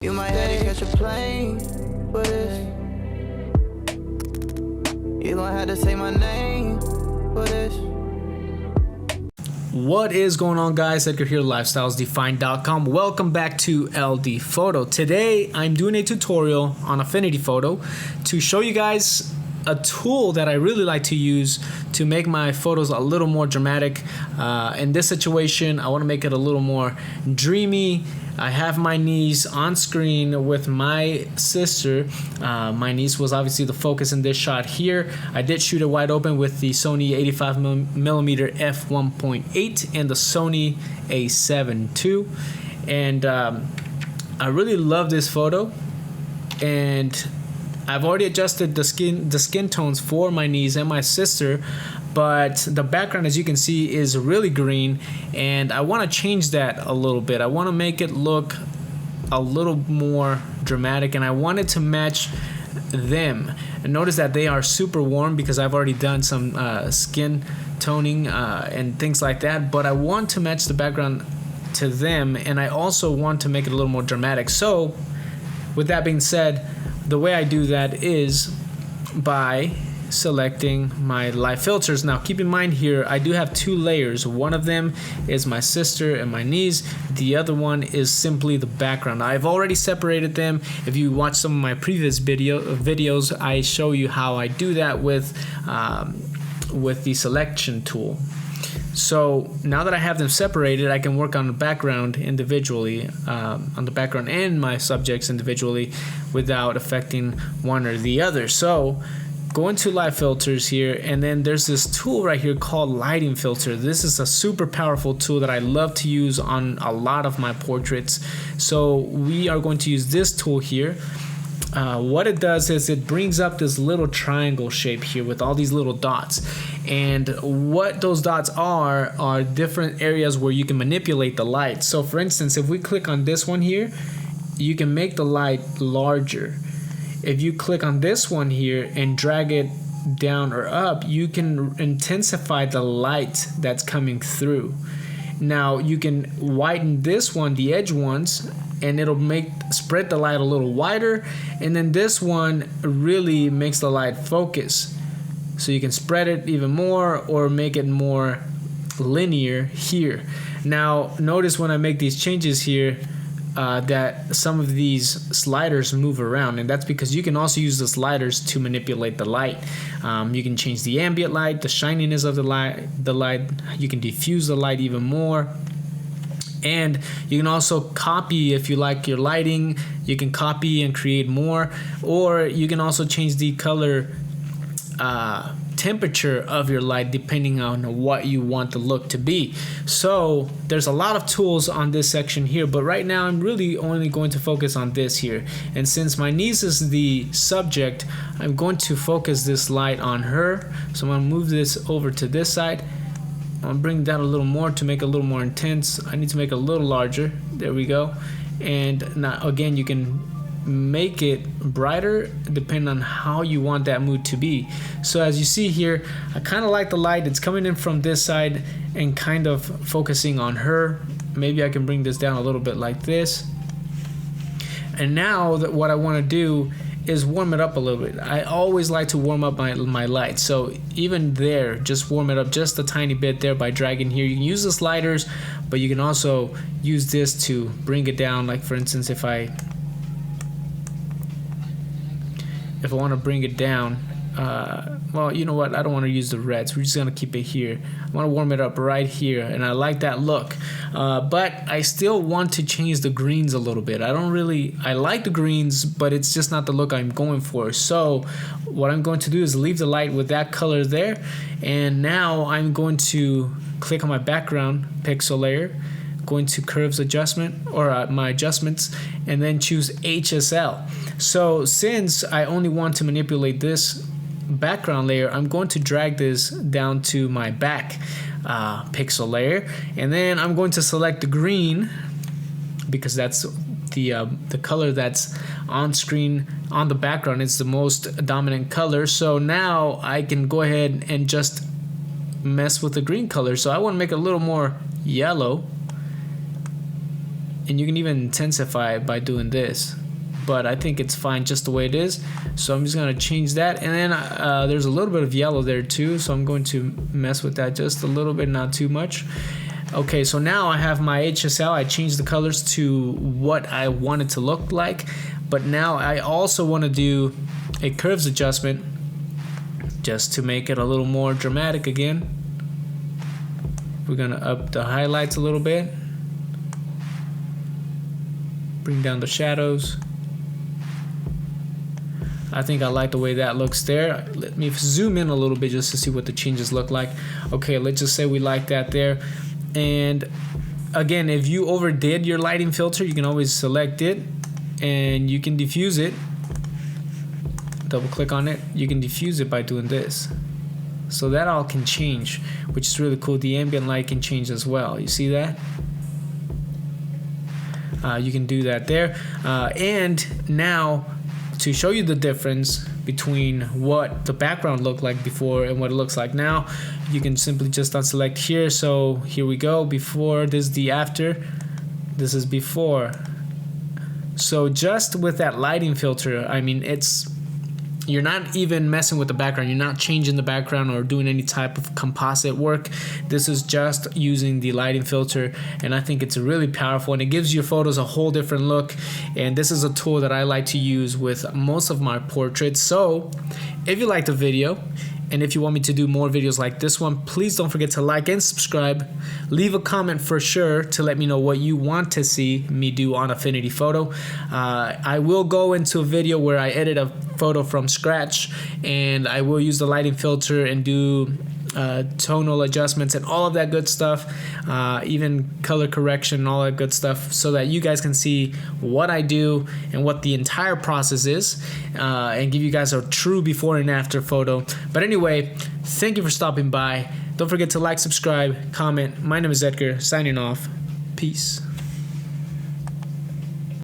You might have to catch a plane for this. You gon' have to say my name for this. What is going on, guys? Edgar here, lifestylesdefined.com. Welcome back to LD Photo. Today I'm doing a tutorial on Affinity Photo to show you guys a tool that I really like to use to make my photos a little more dramatic. In this situation, I want to make it a little more dreamy. I have my niece on screen with my sister. My niece was obviously the focus in this shot here. I did shoot it wide open with the Sony 85mm f1.8 and the Sony a7 II. And I really love this photo. And I've already adjusted the skin tones for my niece and my sister, but the background, as you can see, is really green, and I want to change that a little bit. I want to make it look a little more dramatic, and I want it to match them. And notice that they are super warm because I've already done some skin toning and things like that, but I want to match the background to them, and I also want to make it a little more dramatic. So with that being said, the way I do that is by selecting my light filters. Now keep in mind here, I do have two layers. One of them is my sister and my niece. The other one is simply the background. I've already separated them. If you watch some of my previous videos, I show you how I do that with the selection tool. So now that I have them separated, I can work on the background individually, on the background and my subjects individually without affecting one or the other. So go into light filters here, and then there's this tool right here called lighting filter. This is a super powerful tool that I love to use on a lot of my portraits. So we are going to use this tool here. What it does is it brings up this little triangle shape here with all these little dots, and what those dots are different areas where you can manipulate the light. So for instance, if we click on this one here, you can make the light larger. If you click on this one here and drag it down or up, you can intensify the light that's coming through. Now you can whiten this one, the edge ones, and it'll spread the light a little wider, and then this one really makes the light focus, so you can spread it even more or make it more linear here. Now notice when I make these changes here that some of these sliders move around, and that's because you can also use the sliders to manipulate the light. You can change the ambient light, the shininess of the light. You can diffuse the light even more. And you can also copy, if you like your lighting, you can copy and create more, or you can also change the color temperature of your light depending on what you want the look to be. So there's a lot of tools on this section here, but right now I'm really only going to focus on this here. And since my niece is the subject, I'm going to focus this light on her. So I'm going to move this over to this side. I'll bring that a little more to make it a little more intense. I need to make it a little larger. There we go. And now again, you can make it brighter depending on how you want that mood to be. So as you see here, I kind of like the light. It's coming in from this side and kind of focusing on her. Maybe I can bring this down a little bit like this. And now that what I want to do is warm it up a little bit. I always like to warm up my light. So even there, just warm it up just a tiny bit there by dragging here. You can use the sliders, but you can also use this to bring it down. Like for instance, if I want to bring it down, well, you know what? I don't want to use the reds. We're just going to keep it here. I want to warm it up right here, and I like that look. But I still want to change the greens a little bit. I like the greens, but it's just not the look I'm going for. So what I'm going to do is leave the light with that color there. And now I'm going to click on my background pixel layer, going to curves adjustment, or my adjustments, and then choose HSL. So since I only want to manipulate this background layer, I'm going to drag this down to my back pixel layer, and then I'm going to select the green because that's the color that's on screen on the background. It's the most dominant color. So now I can go ahead and just mess with the green color. So I want to make it a little more yellow. and you can even intensify it by doing this, but I think it's fine just the way it is. So I'm just going to change that. And then there's a little bit of yellow there too, so I'm going to mess with that just a little bit, not too much. Okay, so now I have my HSL. I changed the colors to what I want it to look like, but now I also want to do a curves adjustment just to make it a little more dramatic again. We're going to up the highlights a little bit, bring down the shadows. I think I like the way that looks there. Let me zoom in a little bit just to see what the changes look like. Okay, let's just say we like that there. And again, if you overdid your lighting filter, you can always select it and you can diffuse it. Double click on it. You can diffuse it by doing this. So that all can change, which is really cool. The ambient light can change as well. You see that? You can do that there. And now, to show you the difference between what the background looked like before and what it looks like now, you can simply just unselect here. So here we go. Before, this is the after. This is before. So just with that lighting filter, I mean, you're not even messing with the background. You're not changing the background or doing any type of composite work. This is just using the lighting filter, and I think it's really powerful, and it gives your photos a whole different look. And this is a tool that I like to use with most of my portraits. So if you liked the video, and if you want me to do more videos like this one, please don't forget to like and subscribe. Leave a comment for sure to let me know what you want to see me do on Affinity Photo. I will go into a video where I edit a photo from scratch, and I will use the lighting filter and do tonal adjustments and all of that good stuff, even color correction and all that good stuff, so that you guys can see what I do and what the entire process is, and give you guys a true before and after photo. But anyway, thank you for stopping by. Don't forget to like, subscribe, comment. My name is Edgar, signing off. Peace.